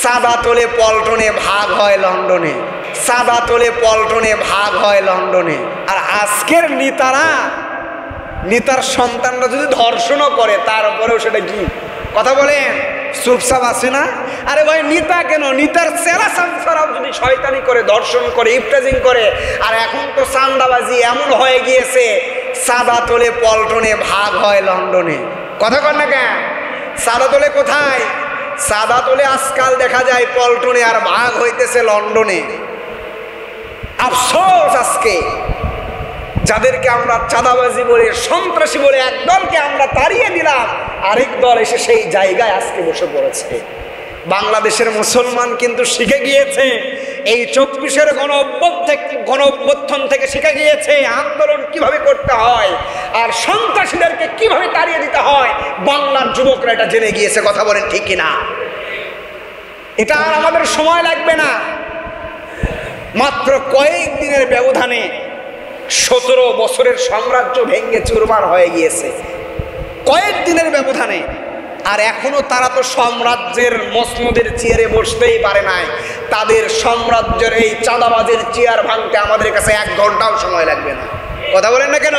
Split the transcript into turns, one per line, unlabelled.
সাদা তোলে পল্টনে ভাগ হয় লন্ডনে, সাদা তোলে পল্টনে ভাগ হয় লন্ডনে। আর আজকের নেতার সন্তানরা যদি ধর্ষণও করে তারপরেও সেটা কি কথা বলেন, চুপচাপ আছে না? আরে ভাই নেতা কেন, নেতার চেলা চামচারাও যদি শয়তানি করে, ধর্ষণ করে, ইফটাজিং করে। আর এখন তো চান্দাবাজি এমন হয়ে গিয়েছে, সাদা তোলে পল্টনে ভাগ হয় লন্ডনে। কথা কর না কেন? সাদা তোলে কোথায়? সাদা তোলে আজকাল দেখা যায় পল্টনে, আর ভাগ হইতেছে লন্ডনে। আফসোস আজকে যাদেরকে আমরা চাঁদাবাজি বলে, সন্ত্রাসী বলে এক দলকে আমরা তাড়িয়ে দিলাম, আরেক দল এসে সেই জায়গায় আজকে বসে পড়েছে। বাংলাদেশের মুসলমান কিন্তু শিখে গিয়েছে, এই 24-এর গণ অভ্যুত্থান থেকে শিখে গিয়েছে আন্দোলন কিভাবে করতে হয় আর সন্ত্রাসীদেরকে কিভাবে তাড়িয়ে দিতে হয়। বাংলার যুবকরা এটা জেনে গিয়েছে। কথা বলেন ঠিক কিনা? এটা আর আমাদের সময় লাগবে না। মাত্র কয়েক দিনের ব্যবধানে 17 বছরের সাম্রাজ্য ভেঙে চুরমার হয়ে গিয়েছে কয়েক দিনের ব্যবধানে। আর এখনো তারা তো সাম্রাজ্যের মসনদের চেয়ারে বসতেই পারে নাই। তাদের সাম্রাজ্যের এই চাঁদাবাজের চেয়ার ভাঙতে আমাদের কাছে 1 ঘন্টাও সময় লাগবে না। কথা বলেন না কেন?